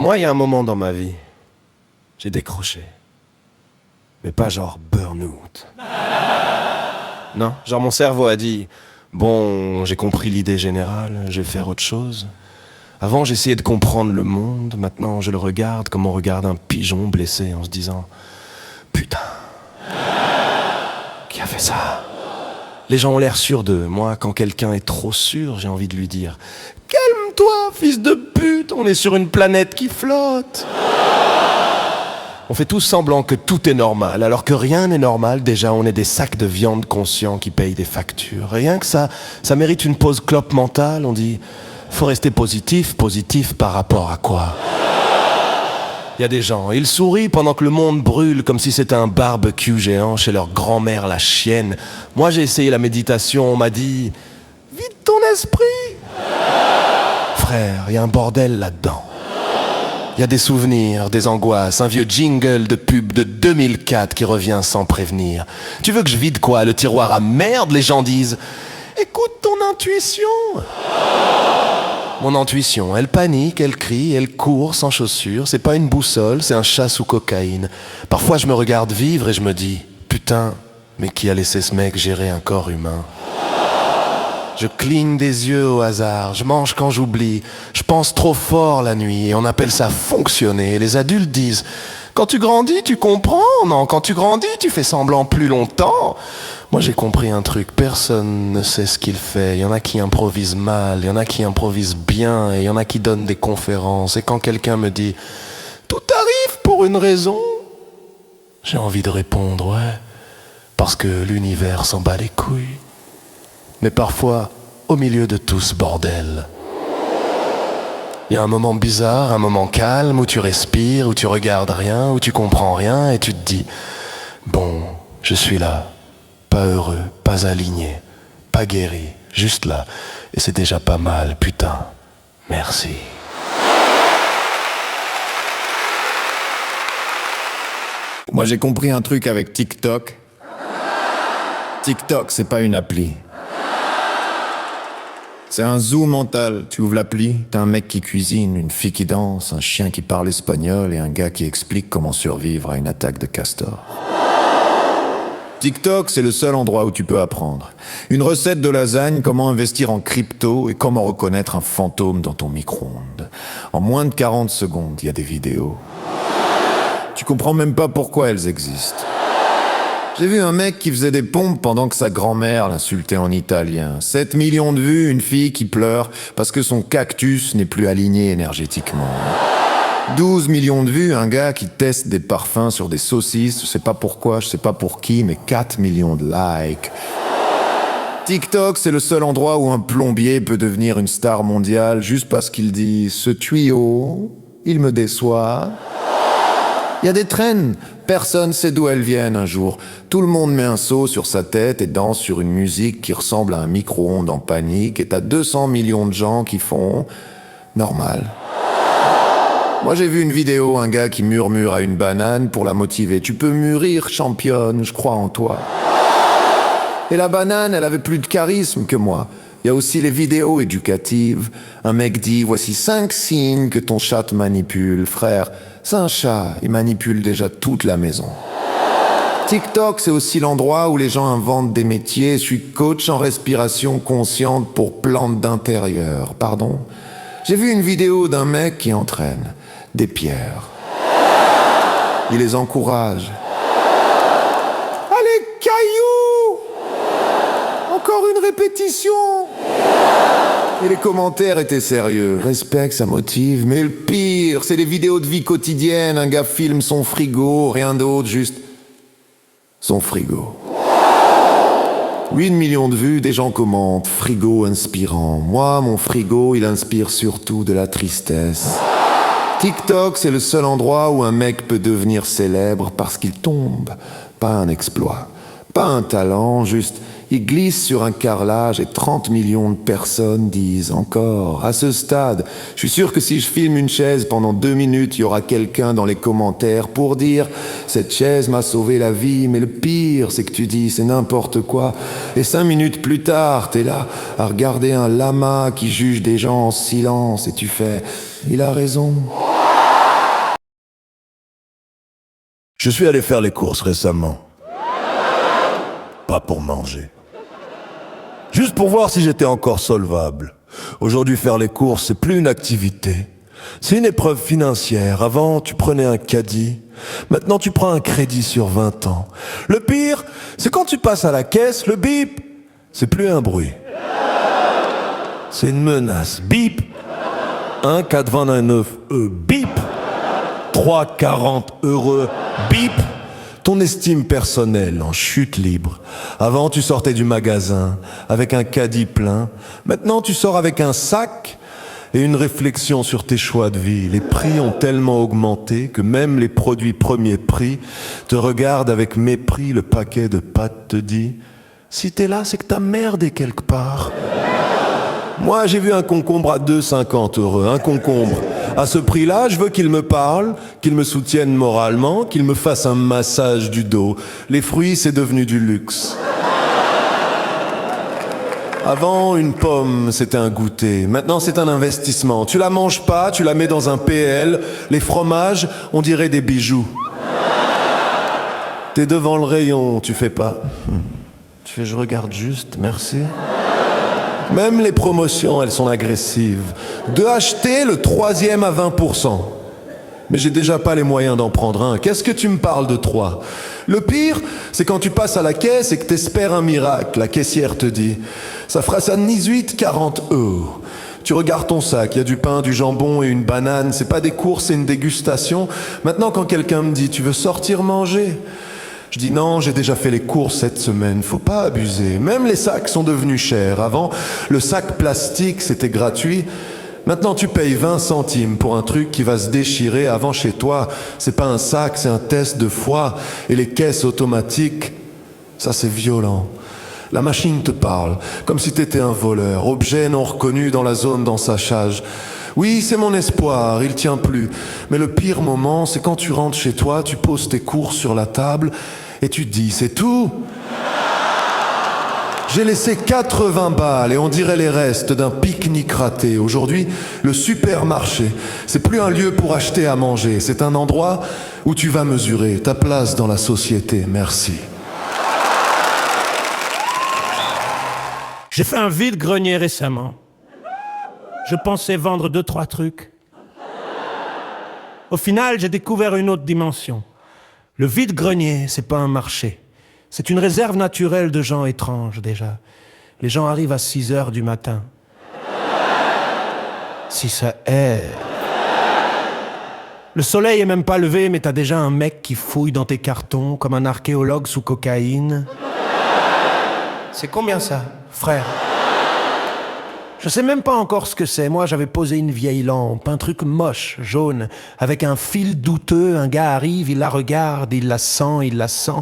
Moi, il y a un moment dans ma vie, j'ai décroché. Mais pas genre burn-out. Non, genre mon cerveau a dit, bon, j'ai compris l'idée générale, je vais faire autre chose. Avant, j'essayais de comprendre le monde, maintenant je le regarde comme on regarde un pigeon blessé en se disant, putain, qui a fait ça? Les gens ont l'air sûrs d'eux. Moi, quand quelqu'un est trop sûr, j'ai envie de lui dire, calme-toi, fils de pute, on est sur une planète qui flotte. On fait tous semblant que tout est normal, alors que rien n'est normal. Déjà, on est des sacs de viande conscients qui payent des factures. Rien que ça mérite une pause clope mentale. On dit, faut rester positif, positif par rapport à quoi? Il y a des gens, ils sourient pendant que le monde brûle comme si c'était un barbecue géant chez leur grand-mère la chienne. Moi, j'ai essayé la méditation, on m'a dit, vide ton esprit. Frère, il y a un bordel là-dedans. Il y a des souvenirs, des angoisses, un vieux jingle de pub de 2004 qui revient sans prévenir. Tu veux que je vide quoi? Le tiroir à merde, les gens disent. Écoute ton intuition. Mon intuition, elle panique, elle crie, elle court sans chaussures. C'est pas une boussole, c'est un chat sous cocaïne. Parfois je me regarde vivre et je me dis, putain, mais qui a laissé ce mec gérer un corps humain? Je cligne des yeux au hasard, je mange quand j'oublie, je pense trop fort la nuit et on appelle ça fonctionner. Les adultes disent, quand tu grandis tu comprends, non, quand tu grandis tu fais semblant plus longtemps. Moi j'ai compris un truc, personne ne sait ce qu'il fait, il y en a qui improvisent mal, il y en a qui improvisent bien et il y en a qui donnent des conférences. Et quand quelqu'un me dit, tout arrive pour une raison, j'ai envie de répondre, ouais, parce que l'univers s'en bat les couilles. Mais parfois, au milieu de tout ce bordel, il y a un moment bizarre, un moment calme où tu respires, où tu regardes rien, où tu comprends rien et tu te dis, bon, je suis là, pas heureux, pas aligné, pas guéri, juste là. Et c'est déjà pas mal, putain. Merci. Moi j'ai compris un truc avec TikTok. TikTok, c'est pas une appli. C'est un zoo mental. Tu ouvres l'appli, t'as un mec qui cuisine, une fille qui danse, un chien qui parle espagnol et un gars qui explique comment survivre à une attaque de castor. TikTok, c'est le seul endroit où tu peux apprendre. Une recette de lasagne, comment investir en crypto et comment reconnaître un fantôme dans ton micro-ondes. En moins de 40 secondes, il y a des vidéos. Tu comprends même pas pourquoi elles existent. J'ai vu un mec qui faisait des pompes pendant que sa grand-mère l'insultait en italien. 7 millions de vues, une fille qui pleure parce que son cactus n'est plus aligné énergétiquement. 12 millions de vues, un gars qui teste des parfums sur des saucisses, je sais pas pourquoi, je sais pas pour qui, mais 4 millions de likes. TikTok, c'est le seul endroit où un plombier peut devenir une star mondiale juste parce qu'il dit « ce tuyau, il me déçoit ». Il y a des trends, personne sait d'où elles viennent un jour. Tout le monde met un seau sur sa tête et danse sur une musique qui ressemble à un micro-ondes en panique et t'as 200 millions de gens qui font normal. Moi j'ai vu une vidéo, un gars qui murmure à une banane pour la motiver. Tu peux mûrir, championne, je crois en toi. Et la banane, elle avait plus de charisme que moi. Il y a aussi les vidéos éducatives. Un mec dit, voici 5 signes que ton chat te manipule. Frère, c'est un chat, il manipule déjà toute la maison. TikTok, c'est aussi l'endroit où les gens inventent des métiers. Je suis coach en respiration consciente pour plantes d'intérieur. Pardon? J'ai vu une vidéo d'un mec qui entraîne des pierres. Il les encourage. Allez, cailloux! Encore une répétition! Et les commentaires étaient sérieux. Respect, ça motive. Mais le pire, c'est les vidéos de vie quotidienne. Un gars filme son frigo, rien d'autre, juste son frigo. 8 millions de vues, des gens commentent. Frigo inspirant. Moi, mon frigo, il inspire surtout de la tristesse. TikTok, c'est le seul endroit où un mec peut devenir célèbre parce qu'il tombe. Pas un exploit. Pas un talent, juste il glisse sur un carrelage et 30 millions de personnes disent encore. À ce stade, je suis sûr que si je filme une chaise pendant 2 minutes, il y aura quelqu'un dans les commentaires pour dire « Cette chaise m'a sauvé la vie, mais le pire, c'est que tu dis c'est n'importe quoi. » Et 5 minutes plus tard, t'es là à regarder un lama qui juge des gens en silence et tu fais « Il a raison. » Je suis allé faire les courses récemment. Pas pour manger. Juste pour voir si j'étais encore solvable. Aujourd'hui, faire les courses, c'est plus une activité. C'est une épreuve financière. Avant, tu prenais un caddie. Maintenant, tu prends un crédit sur 20 ans. Le pire, c'est quand tu passes à la caisse, le bip, c'est plus un bruit. C'est une menace. Bip 1 4,29 bip 3,40 €, bip. Ton estime personnelle en chute libre. Avant, tu sortais du magasin avec un caddie plein. Maintenant, tu sors avec un sac et une réflexion sur tes choix de vie. Les prix ont tellement augmenté que même les produits premier prix te regardent avec mépris. Le paquet de pâtes te dit « Si t'es là, c'est que t'as merdé quelque part. » Moi, j'ai vu un concombre à 2,50 €. Un concombre. À ce prix-là, je veux qu'il me parle, qu'il me soutienne moralement, qu'il me fasse un massage du dos. Les fruits, c'est devenu du luxe. Avant, une pomme, c'était un goûter. Maintenant, c'est un investissement. Tu la manges pas, tu la mets dans un PL. Les fromages, on dirait des bijoux. T'es devant le rayon, tu fais pas. Tu fais, je regarde juste, merci. Même les promotions, elles sont agressives. De acheter le 3e à 20%. Mais j'ai déjà pas les moyens d'en prendre un. Qu'est-ce que tu me parles de 3? Le pire, c'est quand tu passes à la caisse et que t'espères un miracle. La caissière te dit, ça fera ça 18,40 €. Tu regardes ton sac, il y a du pain, du jambon et une banane. C'est pas des courses, c'est une dégustation. Maintenant, quand quelqu'un me dit, tu veux sortir manger? Je dis non, j'ai déjà fait les courses cette semaine, faut pas abuser. Même les sacs sont devenus chers. Avant, le sac plastique, c'était gratuit. Maintenant, tu payes 20 centimes pour un truc qui va se déchirer. Avant, chez toi, c'est pas un sac, c'est un test de foie. Et les caisses automatiques, ça c'est violent. La machine te parle, comme si t'étais un voleur, objet non reconnu dans la zone d'ensachage. Oui, c'est mon espoir, il tient plus. Mais le pire moment, c'est quand tu rentres chez toi, tu poses tes courses sur la table et tu te dis, c'est tout? J'ai laissé 80 balles et on dirait les restes d'un pique-nique raté. Aujourd'hui, le supermarché, c'est plus un lieu pour acheter à manger. C'est un endroit où tu vas mesurer ta place dans la société. Merci. J'ai fait un vide-grenier récemment. Je pensais vendre 2-3 trucs. Au final, j'ai découvert une autre dimension. Le vide-grenier, c'est pas un marché. C'est une réserve naturelle de gens étranges, déjà. Les gens arrivent à 6 h du matin. Si ça est... Le soleil est même pas levé, mais t'as déjà un mec qui fouille dans tes cartons comme un archéologue sous cocaïne. C'est combien ça, frère? Je sais même pas encore ce que c'est. Moi, j'avais posé une vieille lampe, un truc moche, jaune, avec un fil douteux. Un gars arrive, il la regarde, il la sent,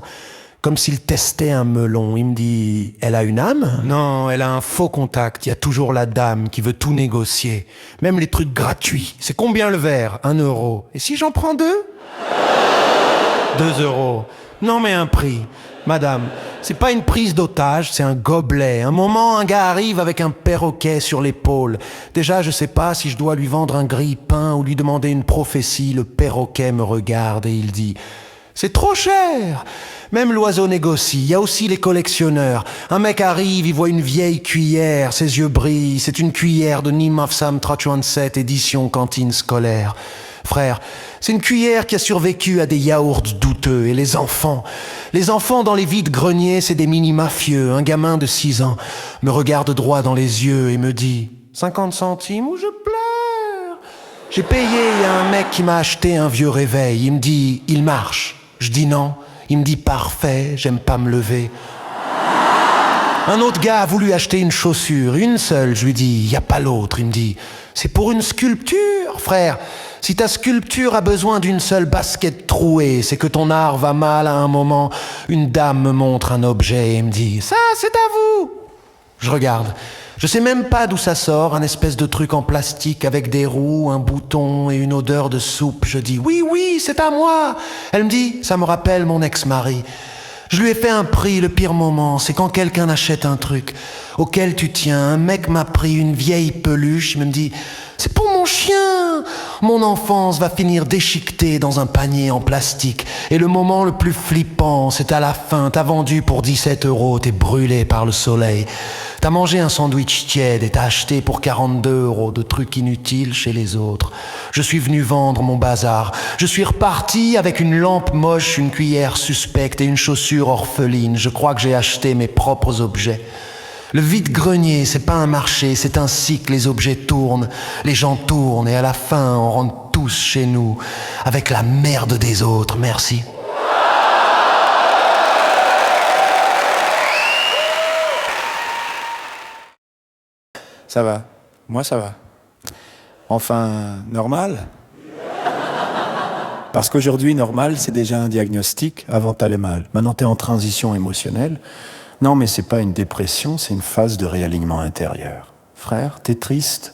comme s'il testait un melon. Il me dit, elle a une âme? Non, elle a un faux contact. Il y a toujours la dame qui veut tout négocier. Même les trucs gratuits. C'est combien le verre? 1 €. Et si j'en prends 2? 2 €. Non, mais un prix. Madame, c'est pas une prise d'otage, c'est un gobelet. Un moment, un gars arrive avec un perroquet sur l'épaule. Déjà, je sais pas si je dois lui vendre un grille-pain ou lui demander une prophétie. Le perroquet me regarde et il dit « C'est trop cher !» Même l'oiseau négocie. Il y a aussi les collectionneurs. Un mec arrive, il voit une vieille cuillère, ses yeux brillent. C'est une cuillère de Nimafsam 37, édition cantine scolaire. Frère, c'est une cuillère qui a survécu à des yaourts douteux. Et les enfants dans les vides-greniers, c'est des mini-mafieux. Un gamin de 6 ans me regarde droit dans les yeux et me dit « 50 centimes ou je pleure ?» J'ai payé, il y a un mec qui m'a acheté un vieux réveil. Il me dit « Il marche ?» Je dis non. Il me dit « Parfait, j'aime pas me lever. » Un autre gars a voulu acheter une chaussure, une seule. Je lui dis « Y a pas l'autre. » Il me dit « C'est pour une sculpture, frère. Si ta sculpture a besoin d'une seule basket trouée, c'est que ton art va mal à un moment. » Une dame me montre un objet et me dit « Ça, c'est à vous. » Je regarde. Je sais même pas d'où ça sort, un espèce de truc en plastique avec des roues, un bouton et une odeur de soupe. Je dis « Oui, oui, c'est à moi. » Elle me dit « Ça me rappelle mon ex-mari. » Je lui ai fait un prix. Le pire moment, c'est quand quelqu'un achète un truc auquel tu tiens. Un mec m'a pris une vieille peluche. Il me dit « C'est pour mon mon chien! Mon enfance va finir déchiquetée dans un panier en plastique. Et le moment le plus flippant, c'est à la fin. T'as vendu pour 17 €, t'es brûlé par le soleil. T'as mangé un sandwich tiède et t'as acheté pour 42 € de trucs inutiles chez les autres. Je suis venu vendre mon bazar. Je suis reparti avec une lampe moche, une cuillère suspecte et une chaussure orpheline. Je crois que j'ai acheté mes propres objets. Le vide-grenier, c'est pas un marché, c'est un cycle, les objets tournent, les gens tournent et à la fin, on rentre tous chez nous avec la merde des autres. Merci. Ça va. Moi, ça va. Enfin, normal. Parce qu'aujourd'hui, normal, c'est déjà un diagnostic. Avant, t'allais mal. Maintenant, t'es en transition émotionnelle. Non, mais c'est pas une dépression, c'est une phase de réalignement intérieur. Frère, t'es triste.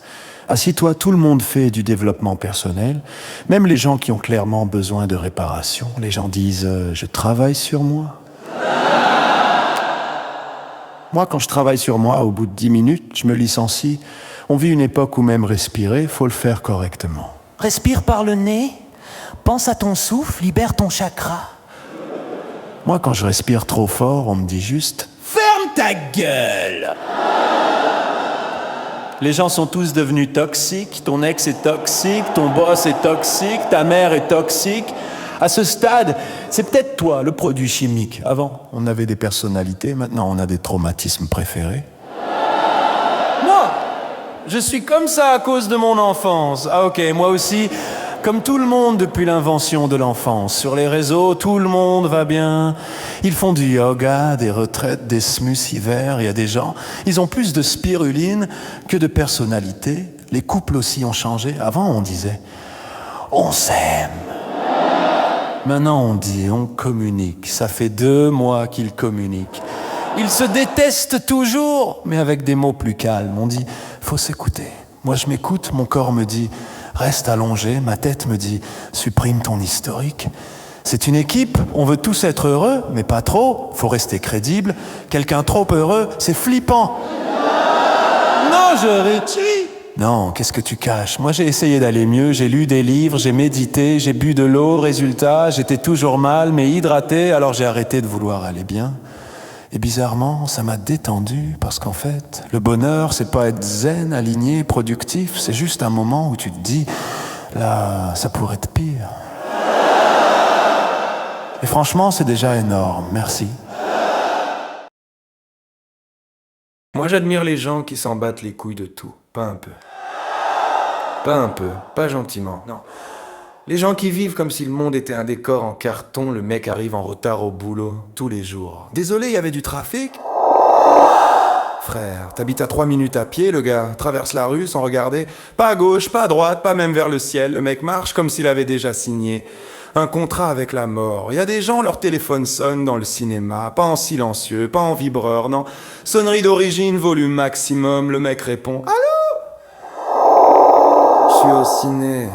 Assis-toi, tout le monde fait du développement personnel. Même les gens qui ont clairement besoin de réparation. Les gens disent « je travaille sur moi ». Moi, quand je travaille sur moi, au bout de 10 minutes, je me licencie. On vit une époque où même respirer, faut le faire correctement. Respire par le nez, pense à ton souffle, libère ton chakra. Moi, quand je respire trop fort, on me dit juste « ferme ta gueule !» Les gens sont tous devenus toxiques, ton ex est toxique, ton boss est toxique, ta mère est toxique. À ce stade, c'est peut-être toi, le produit chimique. Avant, on avait des personnalités, maintenant on a des traumatismes préférés. Moi, je suis comme ça à cause de mon enfance. Ah ok, moi aussi, comme tout le monde depuis l'invention de l'enfance. Sur les réseaux, tout le monde va bien. Ils font du yoga, des retraites, des smus hiver. Il y a des gens, ils ont plus de spiruline que de personnalité. Les couples aussi ont changé. Avant, on disait « on s'aime ». Maintenant, on dit « on communique ». Ça fait 2 mois qu'ils communiquent. Ils se détestent toujours, mais avec des mots plus calmes. On dit « faut s'écouter ». Moi, je m'écoute, mon corps me dit « reste allongé », ma tête me dit « supprime ton historique ». C'est une équipe, on veut tous être heureux, mais pas trop, faut rester crédible. Quelqu'un trop heureux, c'est flippant. Non, je rétrécis. Non, qu'est-ce que tu caches? Moi, j'ai essayé d'aller mieux, j'ai lu des livres, j'ai médité, j'ai bu de l'eau, résultat, j'étais toujours mal, mais hydraté, alors j'ai arrêté de vouloir aller bien. Et bizarrement, ça m'a détendu, parce qu'en fait, le bonheur, c'est pas être zen, aligné, productif, c'est juste un moment où tu te dis, là, ça pourrait être pire. Et franchement, c'est déjà énorme, merci. Moi, j'admire les gens qui s'en battent les couilles de tout, pas un peu. Pas un peu, pas gentiment, non. Les gens qui vivent comme si le monde était un décor en carton, le mec arrive en retard au boulot, tous les jours. Désolé, il y avait du trafic? Frère, t'habites à 3 minutes à pied, le gars traverse la rue sans regarder, pas à gauche, pas à droite, pas même vers le ciel. Le mec marche comme s'il avait déjà signé un contrat avec la mort. Il y a des gens, leur téléphone sonne dans le cinéma, pas en silencieux, pas en vibreur, non. Sonnerie d'origine, volume maximum, le mec répond « Allô ? Je suis au ciné. »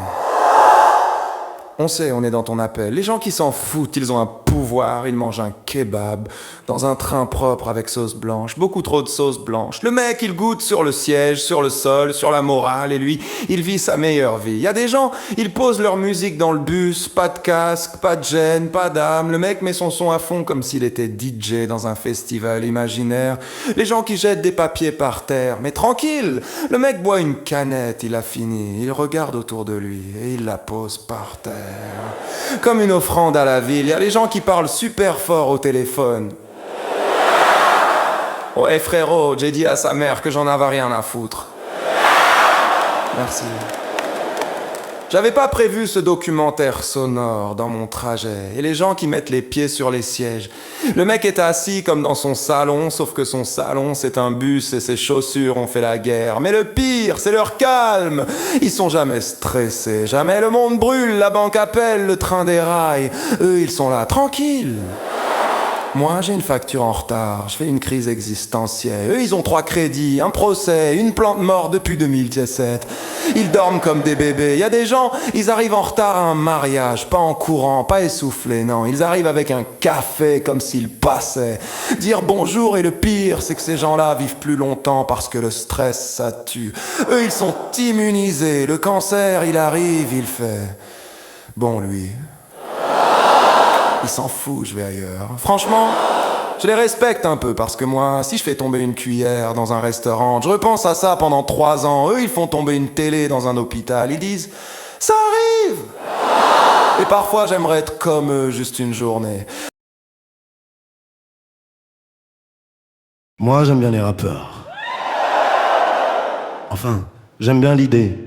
On sait, on est dans ton appel. Les gens qui s'en foutent, ils ont un pouvoir, ils mangent un kebab dans un train propre avec sauce blanche, beaucoup trop de sauce blanche. Le mec, il goûte sur le siège, sur le sol, sur la morale, et lui, il vit sa meilleure vie. Il y a des gens, ils posent leur musique dans le bus, pas de casque, pas de gêne, pas d'âme. Le mec met son son à fond comme s'il était DJ dans un festival imaginaire. Les gens qui jettent des papiers par terre, mais tranquille, le mec boit une canette, il a fini, il regarde autour de lui et il la pose par terre. Comme une offrande à la ville. Il y a les gens qui parlent super fort au téléphone. Oh, hé frérot, j'ai dit à sa mère que j'en avais rien à foutre. Merci. J'avais pas prévu ce documentaire sonore dans mon trajet. Et les gens qui mettent les pieds sur les sièges. Le mec est assis comme dans son salon, sauf que son salon c'est un bus et ses chaussures ont fait la guerre. Mais le pire, c'est leur calme. Ils sont jamais stressés, jamais le monde brûle, la banque appelle, le train déraille. Eux, ils sont là, tranquilles. Moi, j'ai une facture en retard, je fais une crise existentielle. Eux, ils ont 3 crédits, un procès, une plante morte depuis 2017. Ils dorment comme des bébés. Il y a des gens, ils arrivent en retard à un mariage, pas en courant, pas essoufflés, non. Ils arrivent avec un café comme s'ils passaient. Dire bonjour et le pire, c'est que ces gens-là vivent plus longtemps parce que le stress, ça tue. Eux, ils sont immunisés. Le cancer, il arrive, il fait... Bon, lui... Il s'en fout, je vais ailleurs. Franchement, je les respecte un peu parce que moi, si je fais tomber une cuillère dans un restaurant, je repense à ça pendant 3 ans. Eux, ils font tomber une télé dans un hôpital. Ils disent « Ça arrive !» Et parfois, j'aimerais être comme eux juste une journée. Moi, j'aime bien les rappeurs. Enfin, j'aime bien l'idée.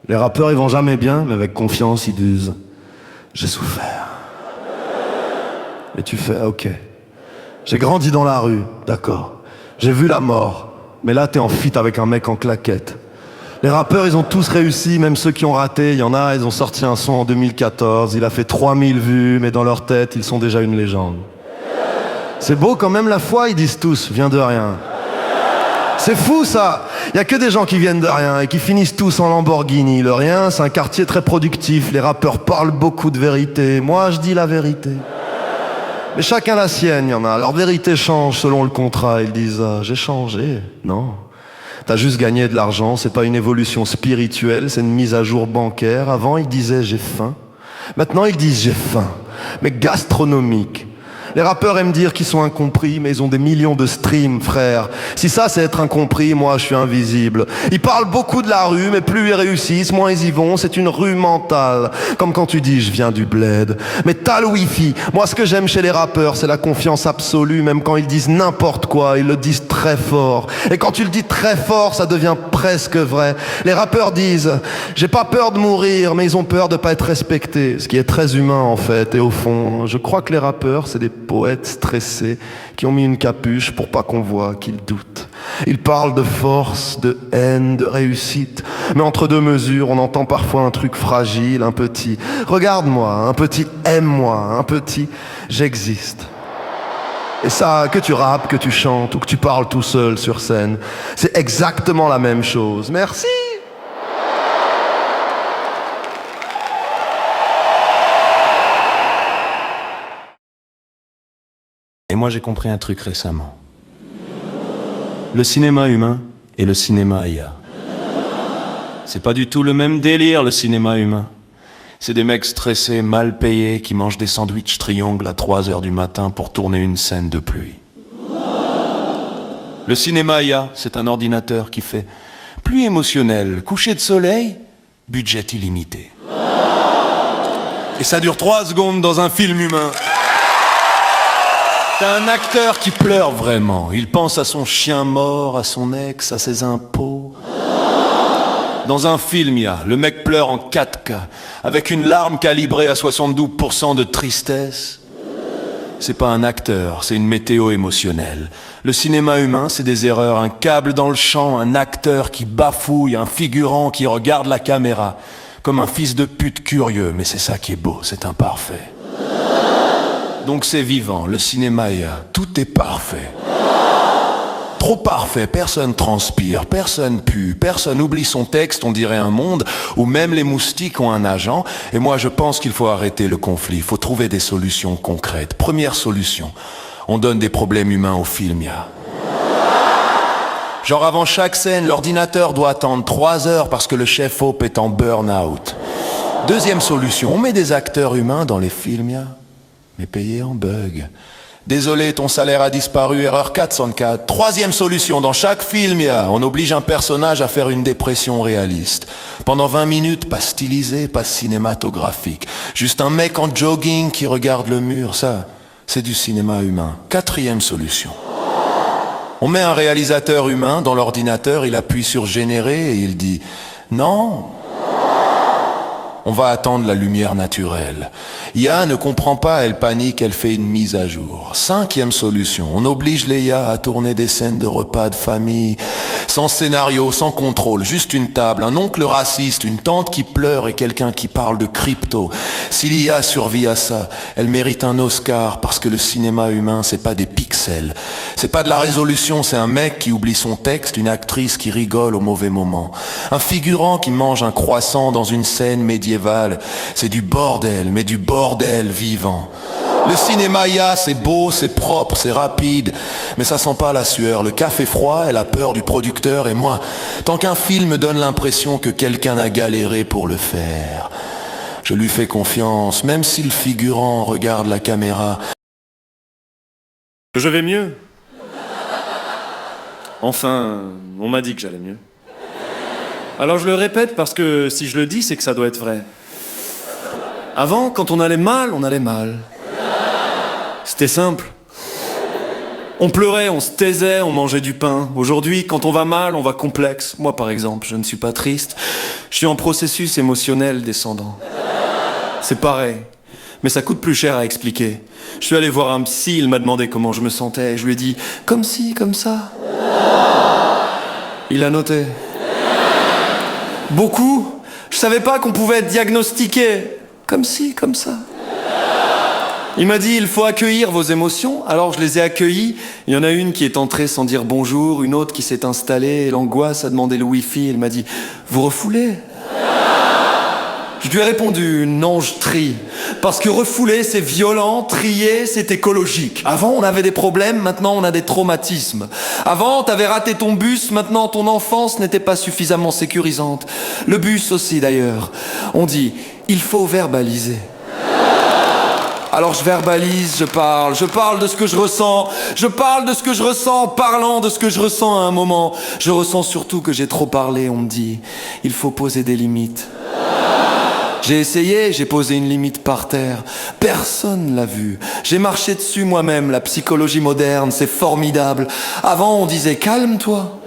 Les rappeurs, ils vont jamais bien, mais avec confiance, ils disent « J'ai souffert. » Et tu fais, ok. J'ai grandi dans la rue, d'accord. J'ai vu la mort. Mais là, t'es en feat avec un mec en claquette. Les rappeurs, ils ont tous réussi, même ceux qui ont raté. Il y en a, ils ont sorti un son en 2014. Il a fait 3000 vues, mais dans leur tête, ils sont déjà une légende. C'est beau quand même la foi, ils disent tous, vient de rien. C'est fou ça. Il y a que des gens qui viennent de rien et qui finissent tous en Lamborghini. Le rien, c'est un quartier très productif. Les rappeurs parlent beaucoup de vérité. Moi, je dis la vérité. Mais chacun la sienne, il y en a. Leur vérité change selon le contrat. Ils disent j'ai changé. Non. T'as juste gagné de l'argent, c'est pas une évolution spirituelle, c'est une mise à jour bancaire. Avant, ils disaient j'ai faim. Maintenant, ils disent j'ai faim. Mais gastronomique. Les rappeurs aiment dire qu'ils sont incompris, mais ils ont des millions de streams, frère. Si ça, c'est être incompris, moi, je suis invisible. Ils parlent beaucoup de la rue, mais plus ils réussissent, moins ils y vont. C'est une rue mentale. Comme quand tu dis, je viens du bled. Mais t'as le wifi. Moi, ce que j'aime chez les rappeurs, c'est la confiance absolue. Même quand ils disent n'importe quoi, ils le disent très fort. Et quand tu le dis très fort, ça devient presque vrai. Les rappeurs disent, j'ai pas peur de mourir, mais ils ont peur de pas être respectés. Ce qui est très humain, en fait. Et au fond, je crois que les rappeurs, c'est des poètes stressés qui ont mis une capuche pour pas qu'on voit qu'ils doutent. Ils parlent de force, de haine, de réussite. Mais entre deux mesures, on entend parfois un truc fragile, un petit « regarde-moi », un petit « aime-moi », un petit « j'existe ». Et ça, que tu rappes, que tu chantes ou que tu parles tout seul sur scène, c'est exactement la même chose. Merci. Et moi j'ai compris un truc récemment. Le cinéma humain et le cinéma IA. C'est pas du tout le même délire, le cinéma humain. C'est des mecs stressés, mal payés, qui mangent des sandwichs triangles à 3h du matin pour tourner une scène de pluie. Le cinéma IA, c'est un ordinateur qui fait pluie émotionnelle, coucher de soleil, budget illimité. Et ça dure 3 secondes dans un film humain. T'as un acteur qui pleure vraiment. Il pense à son chien mort, à son ex, à ses impôts. Dans un film, le mec pleure en 4K, avec une larme calibrée à 72% de tristesse. C'est pas un acteur, c'est une météo émotionnelle. Le cinéma humain, c'est des erreurs, un câble dans le champ, un acteur qui bafouille, un figurant qui regarde la caméra, comme un fils de pute curieux, mais c'est ça qui est beau, c'est imparfait. Donc c'est vivant, le cinéma tout est parfait. Trop parfait, personne transpire, personne pue, personne oublie son texte, on dirait un monde où même les moustiques ont un agent. Et moi je pense qu'il faut arrêter le conflit, il faut trouver des solutions concrètes. Première solution, on donne des problèmes humains au film, Genre avant chaque scène, l'ordinateur doit attendre 3 heures parce que le chef-op est en burn-out. Deuxième solution, on met des acteurs humains dans les films, mais payés en bug. Désolé, ton salaire a disparu, erreur 404. Troisième solution, dans chaque film, on oblige un personnage à faire une dépression réaliste. Pendant 20 minutes, pas stylisé, pas cinématographique. Juste un mec en jogging qui regarde le mur, ça, c'est du cinéma humain. Quatrième solution. On met un réalisateur humain dans l'ordinateur, il appuie sur générer et il dit « Non ». On va attendre la lumière naturelle. IA ne comprend pas, elle panique, elle fait une mise à jour. 5e solution, on oblige les IA à tourner des scènes de repas de famille, sans scénario, sans contrôle, juste une table, un oncle raciste, une tante qui pleure et quelqu'un qui parle de crypto. Si l'IA survit à ça, elle mérite un Oscar parce que le cinéma humain, c'est pas des pixels. C'est pas de la résolution, c'est un mec qui oublie son texte, une actrice qui rigole au mauvais moment. Un figurant qui mange un croissant dans une scène médiévale. C'est du bordel, mais du bordel vivant. Le cinéma IA, c'est beau, c'est propre, c'est rapide, mais ça sent pas la sueur. Le café froid et la peur du producteur et moi, tant qu'un film donne l'impression que quelqu'un a galéré pour le faire, je lui fais confiance, même si le figurant regarde la caméra. Je vais mieux. Enfin, on m'a dit que j'allais mieux. Alors je le répète parce que si je le dis, c'est que ça doit être vrai. Avant, quand on allait mal, on allait mal. C'était simple. On pleurait, on se taisait, on mangeait du pain. Aujourd'hui, quand on va mal, on va complexe. Moi, par exemple, je ne suis pas triste. Je suis en processus émotionnel descendant. C'est pareil. Mais ça coûte plus cher à expliquer. Je suis allé voir un psy, il m'a demandé comment je me sentais. Je lui ai dit, comme ci, comme ça. Il a noté. Beaucoup. Je savais pas qu'on pouvait être diagnostiqué. Comme ci, comme ça. Il m'a dit, il faut accueillir vos émotions. Alors je les ai accueillies. Il y en a une qui est entrée sans dire bonjour, une autre qui s'est installée. Et l'angoisse a demandé le wifi. Elle m'a dit, vous refoulez? Je lui ai répondu, non, je trie. Parce que refouler, c'est violent, trier, c'est écologique. Avant, on avait des problèmes, maintenant on a des traumatismes. Avant, t'avais raté ton bus, maintenant ton enfance n'était pas suffisamment sécurisante. Le bus aussi d'ailleurs. On dit, il faut verbaliser. Alors je verbalise, je parle de ce que je ressens, je parle de ce que je ressens, parlant de ce que je ressens à un moment. Je ressens surtout que j'ai trop parlé, on me dit, il faut poser des limites. J'ai essayé, j'ai posé une limite par terre. Personne l'a vu. J'ai marché dessus moi-même, la psychologie moderne, c'est formidable. Avant, on disait « calme-toi ».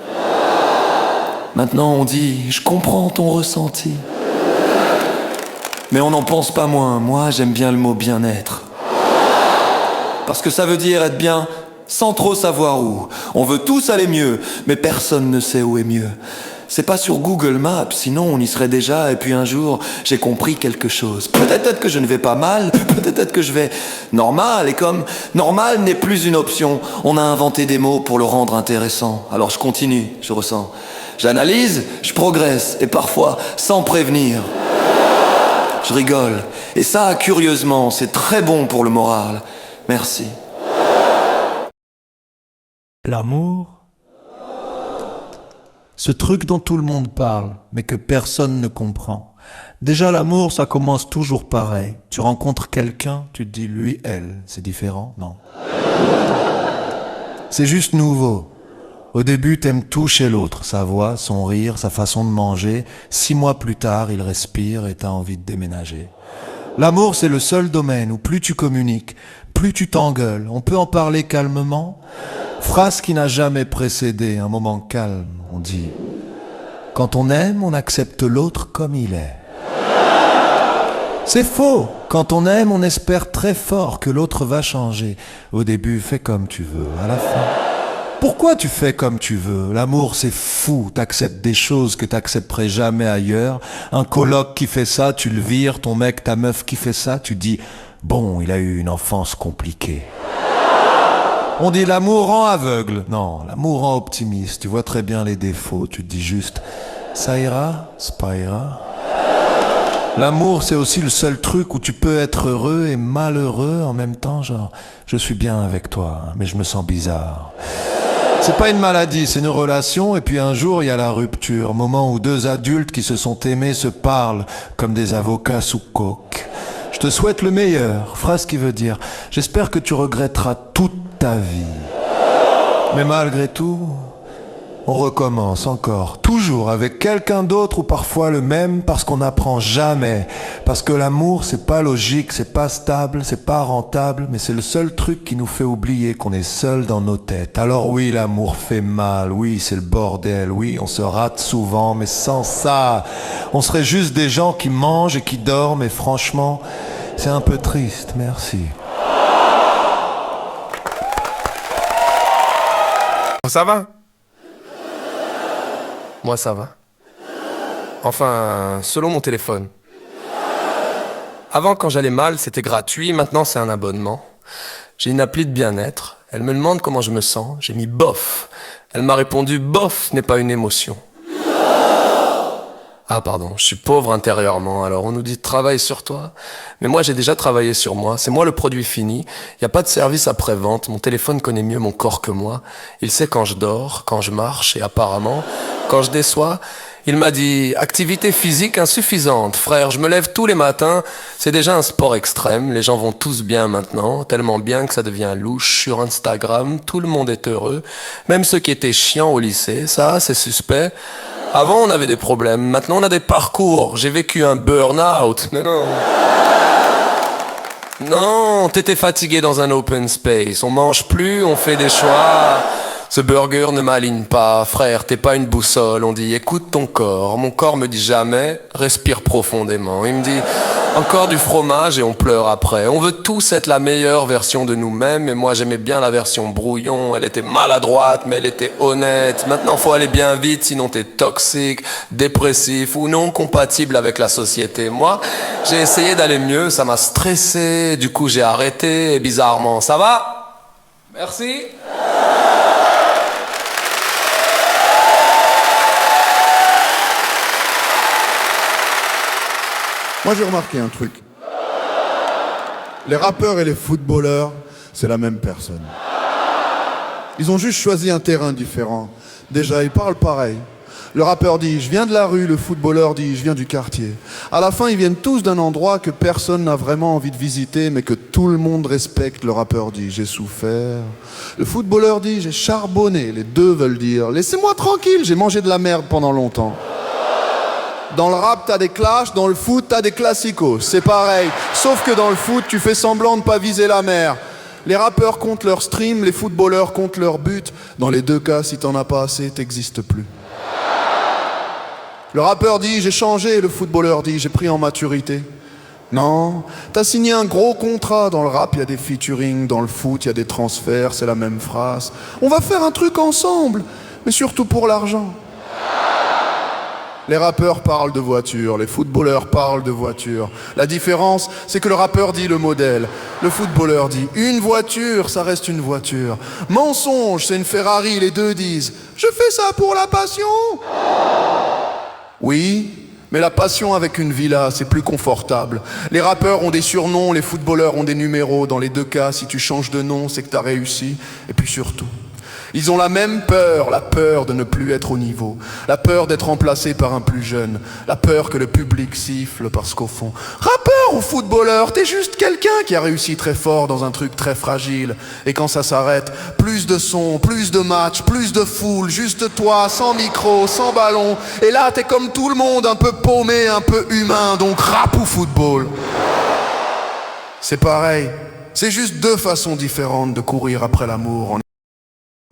Maintenant, on dit « je comprends ton ressenti ». Mais on n'en pense pas moins. Moi, j'aime bien le mot « bien-être ». Parce que ça veut dire être bien sans trop savoir où. On veut tous aller mieux, mais personne ne sait où est mieux. C'est pas sur Google Maps, sinon on y serait déjà, et puis un jour, j'ai compris quelque chose. Peut-être que je ne vais pas mal, peut-être que je vais normal, et comme normal n'est plus une option, on a inventé des mots pour le rendre intéressant. Alors je continue, je ressens. J'analyse, je progresse, et parfois sans prévenir. Je rigole. Et ça, curieusement, c'est très bon pour le moral. Merci. L'amour, ce truc dont tout le monde parle, mais que personne ne comprend. Déjà, l'amour, ça commence toujours pareil. Tu rencontres quelqu'un, tu te dis lui, elle. C'est différent? Non. C'est juste nouveau. Au début, t'aimes tout chez l'autre. Sa voix, son rire, sa façon de manger. 6 mois plus tard, il respire et t'as envie de déménager. L'amour, c'est le seul domaine où plus tu communiques, plus tu t'engueules. On peut en parler calmement. Phrase qui n'a jamais précédé un moment calme. On dit, quand on aime, on accepte l'autre comme il est. C'est faux. Quand on aime, on espère très fort que l'autre va changer. Au début, fais comme tu veux. À la fin, pourquoi tu fais comme tu veux? L'amour, c'est fou. T'acceptes des choses que t'accepterais jamais ailleurs. Un coloc qui fait ça, tu le vires. Ton mec, ta meuf qui fait ça, tu dis, bon, il a eu une enfance compliquée. On dit l'amour rend aveugle. Non, l'amour rend optimiste. Tu vois très bien les défauts. Tu te dis juste, ça ira, c'est pas ira. L'amour, c'est aussi le seul truc où tu peux être heureux et malheureux en même temps. Genre, je suis bien avec toi, mais je me sens bizarre. C'est pas une maladie, c'est une relation. Et puis un jour, il y a la rupture. Moment où 2 adultes qui se sont aimés se parlent comme des avocats sous coke. Je te souhaite le meilleur. Phrase qui veut dire, j'espère que tu regretteras toute ta vie. Mais malgré tout, On recommence encore, toujours avec quelqu'un d'autre ou parfois le même, parce qu'on n'apprend jamais. Parce que l'amour, c'est pas logique, c'est pas stable, c'est pas rentable, mais c'est le seul truc qui nous fait oublier qu'on est seul dans nos têtes. Alors oui, l'amour fait mal, oui, c'est le bordel, oui, on se rate souvent, mais sans ça, on serait juste des gens qui mangent et qui dorment, et franchement, c'est un peu triste, merci. Ça va? Moi, ça va. Enfin, selon mon téléphone. Avant, quand j'allais mal, c'était gratuit. Maintenant, c'est un abonnement. J'ai une appli de bien-être. Elle me demande comment je me sens. J'ai mis bof. Elle m'a répondu bof n'est pas une émotion. Ah pardon, je suis pauvre intérieurement, alors on nous dit travaille sur toi. Mais moi j'ai déjà travaillé sur moi, c'est moi le produit fini. Il n'y a pas de service après-vente, mon téléphone connaît mieux mon corps que moi. Il sait quand je dors, quand je marche et apparemment, quand je déçois. Il m'a dit activité physique insuffisante. Frère, je me lève tous les matins, c'est déjà un sport extrême. Les gens vont tous bien maintenant, tellement bien que ça devient louche. Sur Instagram, tout le monde est heureux. Même ceux qui étaient chiants au lycée, ça c'est suspect. Avant, on avait des problèmes. Maintenant, on a des parcours. J'ai vécu un burn-out. Mais non. Non, t'étais fatigué dans un open space. On mange plus, on fait des choix. Ce burger ne m'aligne pas. Frère, t'es pas une boussole. On dit, écoute ton corps. Mon corps me dit jamais, respire profondément. Il me dit, encore du fromage et on pleure après. On veut tous être la meilleure version de nous-mêmes. Et moi, j'aimais bien la version brouillon. Elle était maladroite, mais elle était honnête. Maintenant, faut aller bien vite, sinon t'es toxique, dépressif ou non compatible avec la société. Moi, j'ai essayé d'aller mieux. Ça m'a stressé. Du coup, j'ai arrêté. Et bizarrement, ça va? Merci. Moi, j'ai remarqué un truc. Les rappeurs et les footballeurs, c'est la même personne. Ils ont juste choisi un terrain différent. Déjà, ils parlent pareil. Le rappeur dit « je viens de la rue », le footballeur dit « je viens du quartier ». À la fin, ils viennent tous d'un endroit que personne n'a vraiment envie de visiter, mais que tout le monde respecte. Le rappeur dit « j'ai souffert ». Le footballeur dit « j'ai charbonné ». Les deux veulent dire « laissez-moi tranquille, j'ai mangé de la merde pendant longtemps ». Dans le rap, t'as des clashs, dans le foot, t'as des classicos. C'est pareil, sauf que dans le foot, tu fais semblant de pas viser la mer. Les rappeurs comptent leur stream, les footballeurs comptent leur but. Dans les deux cas, si t'en as pas assez, t'existes plus. Le rappeur dit « j'ai changé », le footballeur dit « j'ai pris en maturité ». Non, t'as signé un gros contrat. Dans le rap, il y a des featuring, dans le foot, il y a des transferts, c'est la même phrase. On va faire un truc ensemble, mais surtout pour l'argent. Les rappeurs parlent de voitures, les footballeurs parlent de voitures. La différence, c'est que le rappeur dit le modèle. Le footballeur dit une voiture, ça reste une voiture. Mensonge, c'est une Ferrari, les deux disent je fais ça pour la passion. Oui, mais la passion avec une villa, c'est plus confortable. Les rappeurs ont des surnoms, les footballeurs ont des numéros. Dans les deux cas, si tu changes de nom, c'est que t'as réussi. Et puis surtout, ils ont la même peur, la peur de ne plus être au niveau, la peur d'être remplacé par un plus jeune, la peur que le public siffle parce qu'au fond, rappeur ou footballeur, t'es juste quelqu'un qui a réussi très fort dans un truc très fragile. Et quand ça s'arrête, plus de son, plus de matchs, plus de foule, juste toi, sans micro, sans ballon. Et là, t'es comme tout le monde, un peu paumé, un peu humain, donc rap ou football. C'est pareil, c'est juste deux façons différentes de courir après l'amour.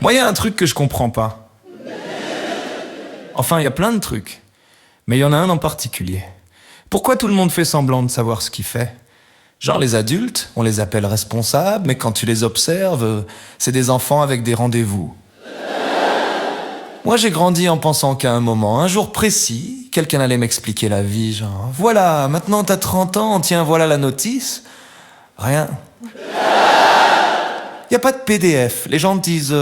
Moi, il y a un truc que je comprends pas. Enfin, il y a plein de trucs. Mais il y en a un en particulier. Pourquoi tout le monde fait semblant de savoir ce qu'il fait? Genre les adultes, on les appelle responsables, mais quand tu les observes, c'est des enfants avec des rendez-vous. Moi, j'ai grandi en pensant qu'à un moment, un jour précis, quelqu'un allait m'expliquer la vie, genre « Voilà, maintenant t'as 30 ans, tiens, voilà la notice. » Rien. Y a pas de PDF. Les gens te disent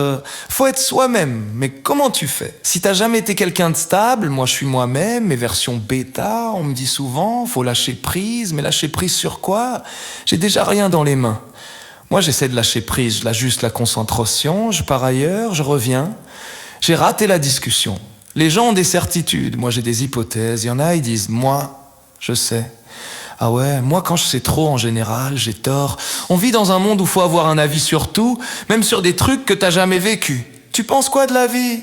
faut être soi-même. Mais comment tu fais? Si t'as jamais été quelqu'un de stable, moi je suis moi-même, mes versions bêta, on me dit souvent faut lâcher prise. Mais lâcher prise sur quoi? J'ai déjà rien dans les mains. Moi j'essaie de lâcher prise, je lâche juste la concentration, je pars ailleurs, je reviens. J'ai raté la discussion. Les gens ont des certitudes, moi j'ai des hypothèses. Il y en a, ils disent moi, je sais. Ah ouais, moi quand je sais trop en général, j'ai tort. On vit dans un monde où faut avoir un avis sur tout, même sur des trucs que t'as jamais vécu. Tu penses quoi de la vie ?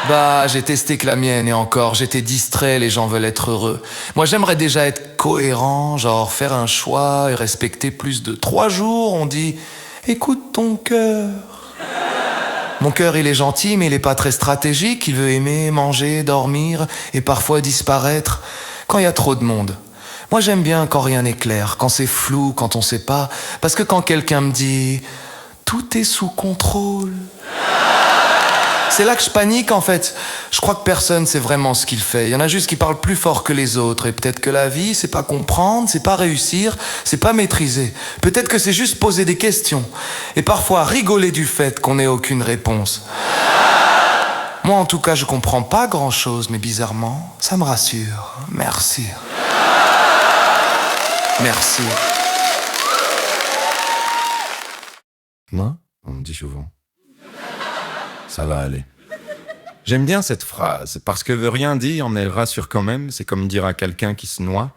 Bah, j'ai testé que la mienne et encore, j'étais distrait, les gens veulent être heureux. Moi, j'aimerais déjà être cohérent, genre faire un choix et respecter plus de 3 jours. On dit, écoute ton cœur. Mon cœur, il est gentil, mais il est pas très stratégique. Il veut aimer, manger, dormir et parfois disparaître quand il y a trop de monde. Moi, j'aime bien quand rien n'est clair, quand c'est flou, quand on sait pas. Parce que quand quelqu'un me dit « tout est sous contrôle », c'est là que je panique en fait. Je crois que personne sait vraiment ce qu'il fait. Il y en a juste qui parlent plus fort que les autres. Et peut-être que la vie, c'est pas comprendre, c'est pas réussir, c'est pas maîtriser. Peut-être que c'est juste poser des questions. Et parfois rigoler du fait qu'on n'ait aucune réponse. Moi en tout cas, je comprends pas grand-chose, mais bizarrement, ça me rassure. Merci. Merci. Moi, on me dit souvent. Ça va aller. J'aime bien cette phrase, parce qu'elle veut rien dire, mais elle rassure quand même. C'est comme dire à quelqu'un qui se noie.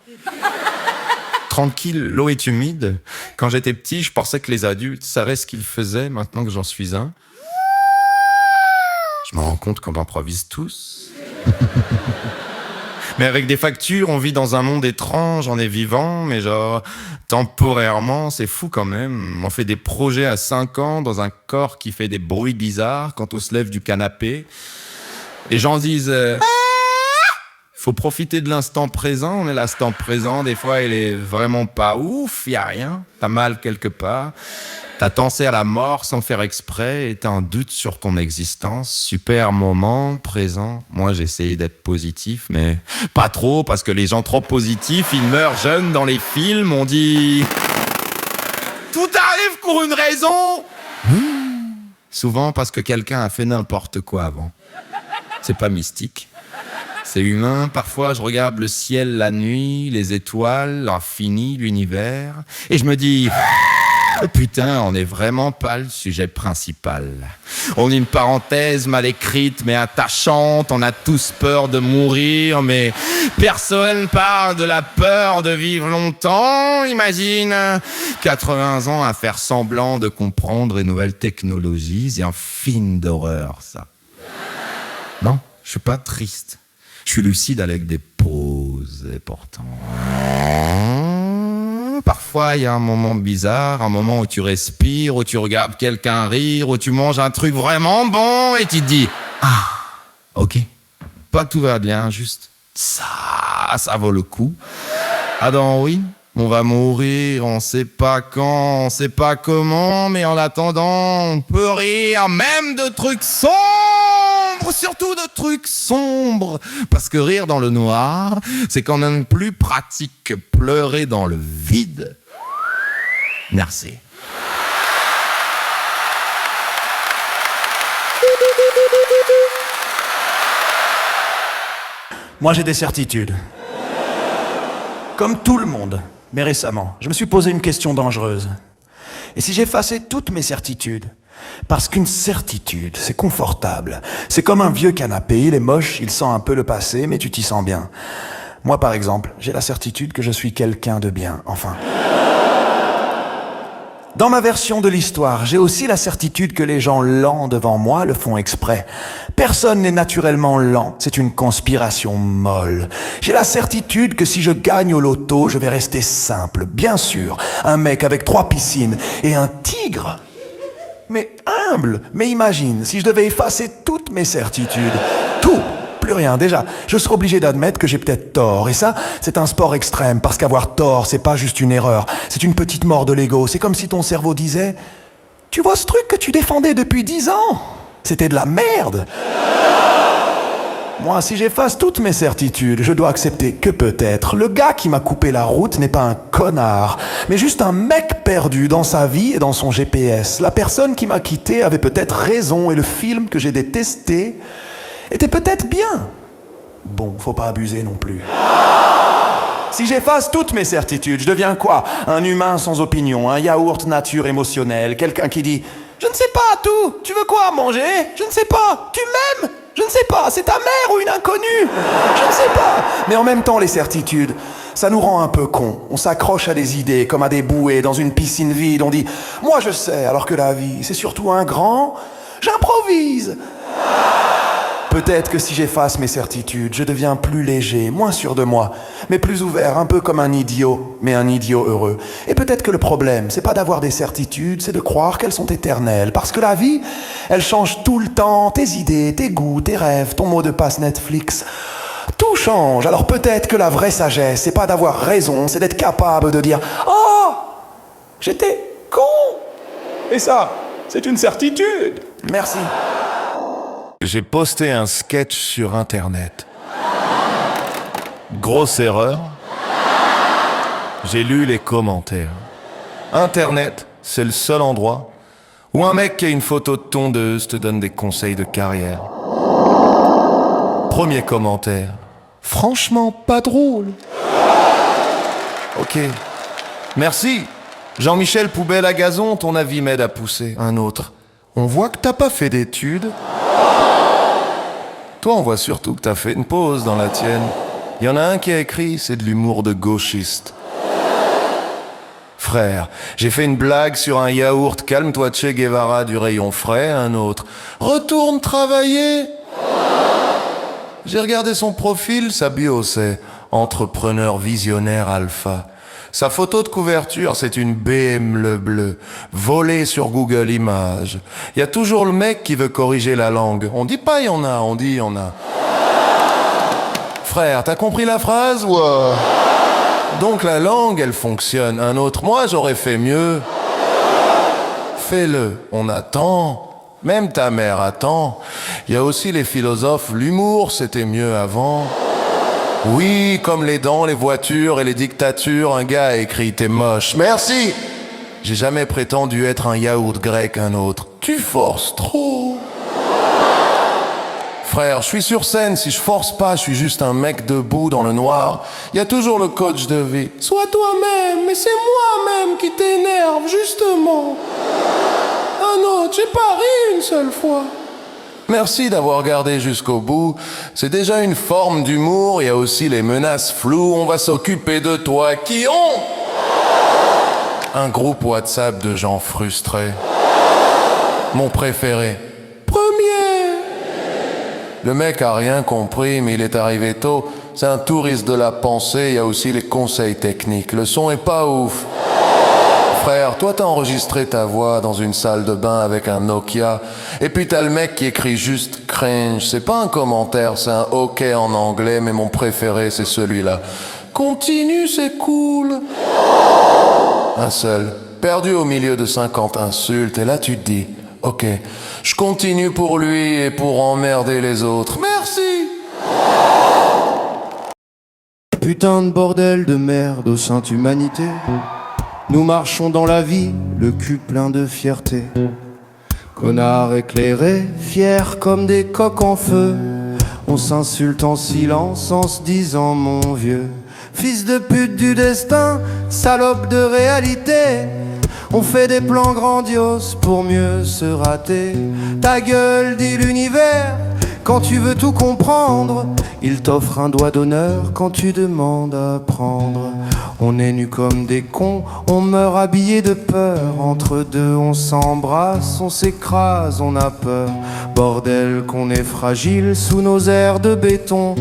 Tranquille, l'eau est humide. Quand j'étais petit, je pensais que les adultes savaient ce qu'ils faisaient, maintenant que j'en suis un. Je me rends compte qu'on improvise tous. Mais avec des factures, on vit dans un monde étrange, on est vivant, mais genre, temporairement, c'est fou quand même. On fait des projets à 5 ans dans un corps qui fait des bruits bizarres quand on se lève du canapé. Les gens disent, faut profiter de l'instant présent, on est l'instant présent, des fois il est vraiment pas ouf, y a rien, t'as mal quelque part. T'as pensé à la mort sans faire exprès et t'as un doute sur ton existence. Super moment présent. Moi, j'ai essayé d'être positif, mais pas trop, parce que les gens trop positifs, ils meurent jeunes dans les films. On dit... Tout arrive pour une raison. Souvent parce que quelqu'un a fait n'importe quoi avant. C'est pas mystique. C'est humain. Parfois, je regarde le ciel la nuit, les étoiles, l'infini, l'univers, et je me dis... Putain, on n'est vraiment pas le sujet principal. On est une parenthèse mal écrite mais attachante, on a tous peur de mourir, mais personne parle de la peur de vivre longtemps, imagine. 80 ans à faire semblant de comprendre les nouvelles technologies, c'est un film d'horreur, ça. Non, je suis pas triste. Je suis lucide avec des pauses, et pourtant... Parfois, il y a un moment bizarre, un moment où tu respires, où tu regardes quelqu'un rire, où tu manges un truc vraiment bon et tu te dis « Ah, ok, pas tout va bien, juste ça vaut le coup. » Ah donc oui, on va mourir, on sait pas quand, on sait pas comment, mais en attendant, on peut rire même de trucs sombres, surtout de trucs sombres. Parce que rire dans le noir, c'est quand même plus pratique que pleurer dans le vide. Merci. Moi, j'ai des certitudes. Comme tout le monde. Mais récemment, je me suis posé une question dangereuse. Et si j'effaçais toutes mes certitudes? Parce qu'une certitude, c'est confortable. C'est comme un vieux canapé, il est moche, il sent un peu le passé, mais tu t'y sens bien. Moi, par exemple, j'ai la certitude que je suis quelqu'un de bien, enfin. Dans ma version de l'histoire, j'ai aussi la certitude que les gens lents devant moi le font exprès. Personne n'est naturellement lent, c'est une conspiration molle. J'ai la certitude que si je gagne au loto, je vais rester simple, bien sûr. Un mec avec 3 piscines et un tigre. Mais humble. Mais imagine, si je devais effacer toutes mes certitudes, tout, plus rien. Déjà, je serais obligé d'admettre que j'ai peut-être tort. Et ça, c'est un sport extrême, parce qu'avoir tort, c'est pas juste une erreur. C'est une petite mort de l'ego. C'est comme si ton cerveau disait « Tu vois ce truc que tu défendais depuis 10 ans? C'était de la merde !» Moi, si j'efface toutes mes certitudes, je dois accepter que peut-être le gars qui m'a coupé la route n'est pas un connard, mais juste un mec perdu dans sa vie et dans son GPS. La personne qui m'a quitté avait peut-être raison et le film que j'ai détesté était peut-être bien. Bon, faut pas abuser non plus. Si j'efface toutes mes certitudes, je deviens quoi? Un humain sans opinion, un yaourt nature émotionnelle, quelqu'un qui dit « Je ne sais pas, tout, tu veux quoi manger? Je ne sais pas, tu m'aimes? Je ne sais pas, c'est ta mère ou une inconnue? Je ne sais pas. » Mais en même temps, les certitudes, ça nous rend un peu cons. On s'accroche à des idées comme à des bouées dans une piscine vide. On dit « Moi je sais », alors que la vie, c'est surtout un grand « J'improvise ». Peut-être que si j'efface mes certitudes, je deviens plus léger, moins sûr de moi, mais plus ouvert, un peu comme un idiot, mais un idiot heureux. Et peut-être que le problème, c'est pas d'avoir des certitudes, c'est de croire qu'elles sont éternelles. Parce que la vie, elle change tout le temps, tes idées, tes goûts, tes rêves, ton mot de passe Netflix. Tout change. Alors peut-être que la vraie sagesse, c'est pas d'avoir raison, c'est d'être capable de dire « Oh, j'étais con !» Et ça, c'est une certitude. Merci. J'ai posté un sketch sur Internet. Grosse erreur. J'ai lu les commentaires. Internet, c'est le seul endroit où un mec qui a une photo de tondeuse te donne des conseils de carrière. Premier commentaire. Franchement, pas drôle. Ok. Merci. Jean-Michel Poubelle à gazon, ton avis m'aide à pousser. Un autre. On voit que t'as pas fait d'études. Toi, on voit surtout que t'as fait une pause dans la tienne. Il y en a un qui a écrit, c'est de l'humour de gauchiste. Frère, j'ai fait une blague sur un yaourt, calme-toi Che Guevara du rayon frais, un autre. Retourne travailler. J'ai regardé son profil, sa bio c'est entrepreneur visionnaire alpha. Sa photo de couverture, c'est une BM le bleu, volée sur Google Images. Il y a toujours le mec qui veut corriger la langue. On dit pas il y en a, on dit il y en a. Frère, t'as compris la phrase ou Donc la langue, elle fonctionne. Un autre, moi j'aurais fait mieux. Fais-le, on attend. Même ta mère attend. Il y a aussi les philosophes, l'humour c'était mieux avant. Oui, comme les dents, les voitures et les dictatures, un gars a écrit « T'es moche ». Merci. J'ai jamais prétendu être un yaourt grec, un autre. Tu forces trop. Frère, je suis sur scène, si je force pas, je suis juste un mec debout dans le noir. Il y a toujours le coach de vie. Sois toi-même, mais c'est moi-même qui t'énerve, justement. Un autre, j'ai pas ri une seule fois. Merci d'avoir gardé jusqu'au bout. C'est déjà une forme d'humour. Il y a aussi les menaces floues. On va s'occuper de toi. Qui ont un groupe WhatsApp de gens frustrés. Mon préféré. Premier. Le mec a rien compris, mais il est arrivé tôt. C'est un touriste de la pensée. Il y a aussi les conseils techniques. Le son est pas ouf. Frère, toi t'as enregistré ta voix dans une salle de bain avec un Nokia, et puis t'as le mec qui écrit juste cringe. C'est pas un commentaire, c'est un OK en anglais, mais mon préféré c'est celui-là. Continue, c'est cool. Un seul, perdu au milieu de 50 insultes, et là tu te dis, OK, je continue pour lui et pour emmerder les autres. Merci. Putain de bordel de merde au sein d'humanité. Nous marchons dans la vie, le cul plein de fierté. Connards éclairés, fiers comme des coqs en feu. On s'insulte en silence en se disant mon vieux. Fils de pute du destin, salope de réalité. On fait des plans grandioses pour mieux se rater. Ta gueule dit l'univers, quand tu veux tout comprendre. Il t'offre un doigt d'honneur quand tu demandes à prendre. On est nus comme des cons, on meurt habillés de peur. Entre deux on s'embrasse, on s'écrase, on a peur. Bordel qu'on est fragile sous nos airs de béton.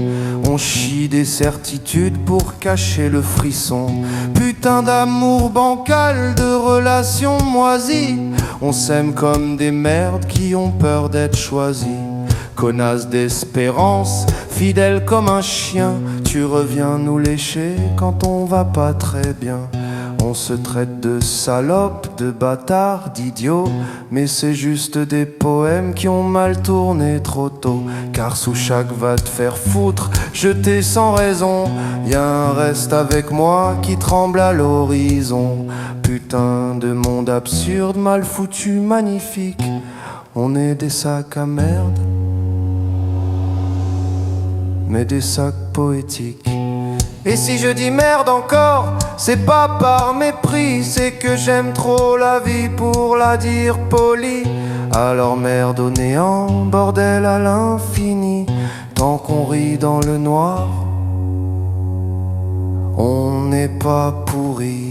On chie des certitudes pour cacher le frisson. Putain d'amour bancal, de relations moisies. On s'aime comme des merdes qui ont peur d'être choisis. Connasse d'espérance, fidèle comme un chien. Tu reviens nous lécher quand on va pas très bien. On se traite de salope, de bâtard, d'idiot. Mais c'est juste des poèmes qui ont mal tourné trop tôt. Car sous chaque va te faire foutre, jeter sans raison. Y'a un reste avec moi qui tremble à l'horizon. Putain de monde absurde, mal foutu, magnifique. On est des sacs à merde, mais des sacs poétiques. Et si je dis merde encore, c'est pas par mépris, c'est que j'aime trop la vie pour la dire polie. Alors merde au néant, bordel à l'infini. Tant qu'on rit dans le noir, on n'est pas pourri.